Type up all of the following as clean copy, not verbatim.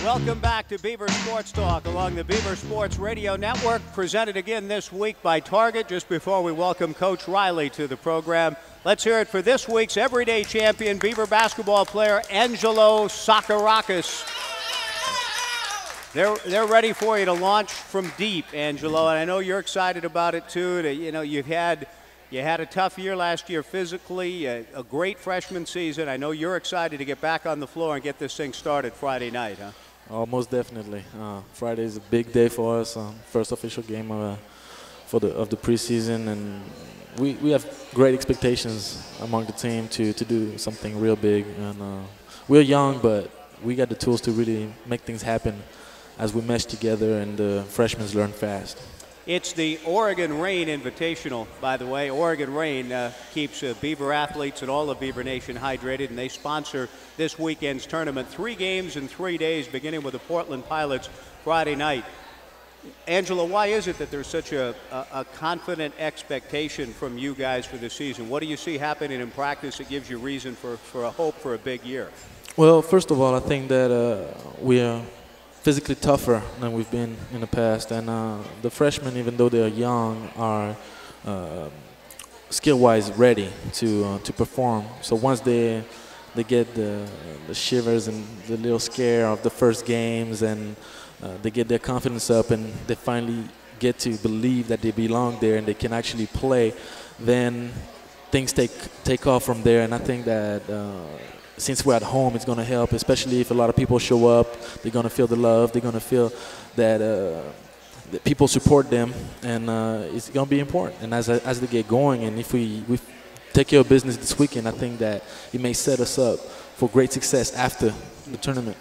Welcome back to Beaver Sports Talk along the Beaver Sports Radio Network, presented again this week by Target. Just before we welcome Coach Riley to the program, let's hear it for this week's everyday champion, Beaver basketball player Angelo Tsagarakis. They're ready for you to launch from deep, Angelo, and I know you're excited about it too. You had a tough year last year physically, a great freshman season. I know you're excited to get back on the floor and get this thing started Friday night, huh? Oh, most definitely. Friday is a big day for us. First official game of the preseason, and we have great expectations among the team to do something real big. And we're young, but we got the tools to really make things happen as we mesh together, and the freshmen learn fast. It's the Oregon Rain Invitational, by the way. Oregon Rain keeps Beaver athletes and all of Beaver Nation hydrated, and they sponsor this weekend's tournament. 3 games in 3 days, beginning with the Portland Pilots Friday night. Angelo, why is it that there's such a confident expectation from you guys for the season? What do you see happening in practice that gives you reason for a hope for a big year? Well, first of all, I think that we are physically tougher than we've been in the past, and the freshmen, even though they're young, are skill-wise ready to perform. So once they get the shivers and the little scare of the first games, and they get their confidence up, and they finally get to believe that they belong there and they can actually play, then things take off from there. And I think that since we're at home, it's going to help, especially if a lot of people show up. They're going to feel the love. They're going to feel that people support them, and it's going to be important. And as they get going, and if we take care of business this weekend, I think that it may set us up for great success after the tournament.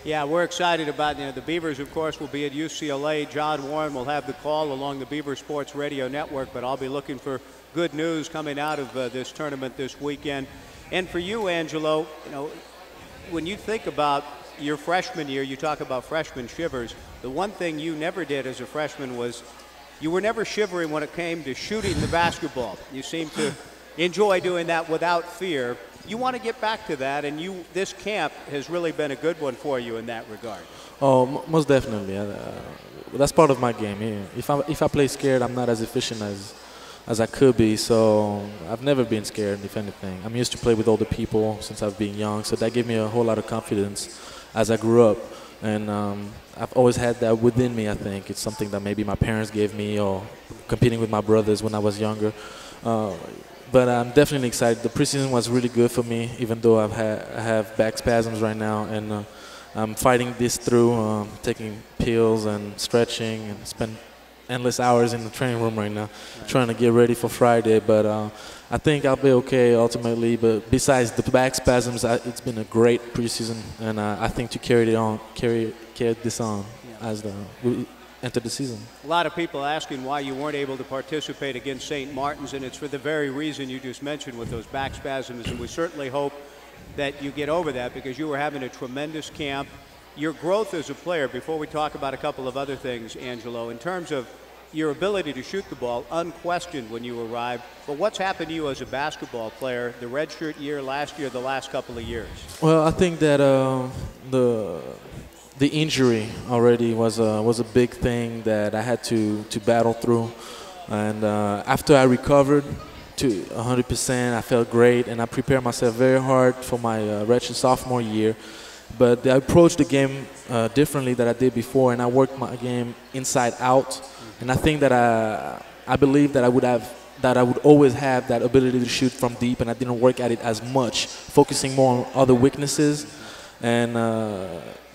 Yeah, we're excited about the Beavers, of course, will be at UCLA. John Warren will have the call along the Beaver Sports Radio Network, but I'll be looking for good news coming out of this tournament this weekend. And for you, Angelo, when you think about your freshman year, you talk about freshman shivers. The one thing you never did as a freshman was you were never shivering when it came to shooting the basketball. You seem to enjoy doing that without fear. You want to get back to that, and this camp has really been a good one for you in that regard. Oh, most definitely. That's part of my game. Yeah. If I play scared, I'm not as efficient as I could be, so I've never been scared, if anything. I'm used to play with older people since I've been young, so that gave me a whole lot of confidence as I grew up. And I've always had that within me, I think. It's something that maybe my parents gave me, or competing with my brothers when I was younger. But I'm definitely excited. The preseason was really good for me, even though I have back spasms right now, and I'm fighting this through, taking pills and stretching, and spend endless hours in the training room right now, trying to get ready for Friday. But I think I'll be okay ultimately. But besides the back spasms, it's been a great preseason, and I think to carry this on as we enter the season. A lot of people asking why you weren't able to participate against St. Martin's, and it's for the very reason you just mentioned with those back spasms. And we certainly hope that you get over that, because you were having a tremendous camp. Your growth as a player, before we talk about a couple of other things, Angelo, in terms of your ability to shoot the ball, unquestioned when you arrived, but what's happened to you as a basketball player, the redshirt year, last year, the last couple of years? Well, I think that the injury already was a big thing that I had to battle through, and after I recovered to 100%, I felt great, and I prepared myself very hard for my redshirt sophomore year. But I approached the game differently than I did before, and I worked my game inside out. And I think that I believe that I would always have that ability to shoot from deep, and I didn't work at it as much, focusing more on other weaknesses. And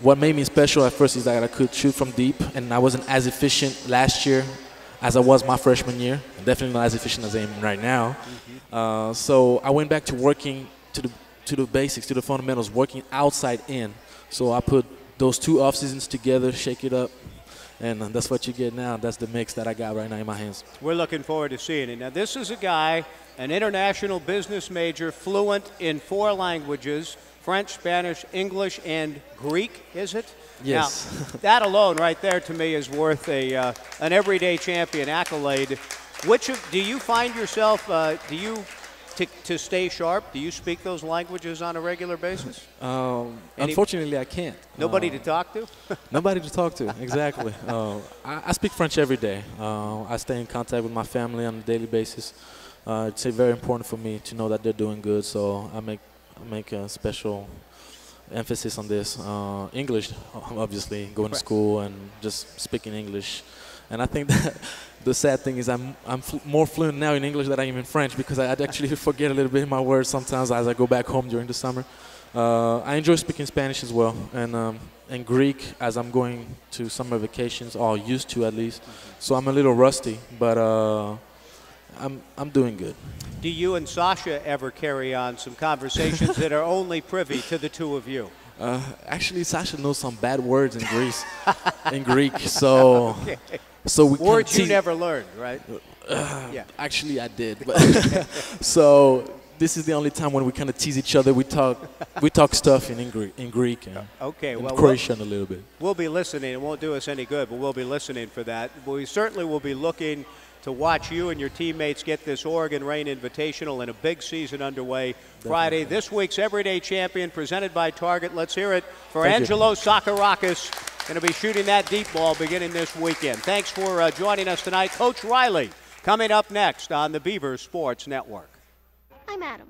what made me special at first is that I could shoot from deep, and I wasn't as efficient last year as I was my freshman year. Definitely not as efficient as I am right now. So I went back to working to the basics, to the fundamentals, working outside in. So I put those 2 off seasons together, shake it up, and that's what you get now. That's the mix that I got right now in my hands. We're looking forward to seeing it. Now, this is a guy, an international business major, fluent in 4 languages, French, Spanish, English, and Greek, is it? Yes. Now, that alone right there to me is worth an everyday champion accolade. Do you find yourself, do you to stay sharp? Do you speak those languages on a regular basis? Unfortunately, I can't. Nobody to talk to? Nobody to talk to, exactly. I speak French every day. I stay in contact with my family on a daily basis. It's very important for me to know that they're doing good, so I make a special emphasis on this. English, obviously, going to school and just speaking English. And I think that the sad thing is I'm more fluent now in English than I am in French, because I actually forget a little bit my words sometimes as I go back home during the summer. I enjoy speaking Spanish as well, and Greek as I'm going to summer vacations, or used to at least. So I'm a little rusty, but I'm doing good. Do you and Sasha ever carry on some conversations that are only privy to the two of you? Actually, Sasha knows some bad words in Greek, so Okay. so we Words can you never learned, right? Yeah. Actually, I did. But so this is the only time when we kind of tease each other. We talk stuff in Greek and Okay, in well, Croatian a little bit. we'll be listening. It won't do us any good, but we'll be listening for that. We certainly will be looking to watch you and your teammates get this Oregon Rain Invitational and a big season underway Friday. This week's Everyday Champion presented by Target. Let's hear it for Angelo Tsagarakis. Going to be shooting that deep ball beginning this weekend. Thanks for joining us tonight. Coach Riley coming up next on the Beaver Sports Network. I'm Adam.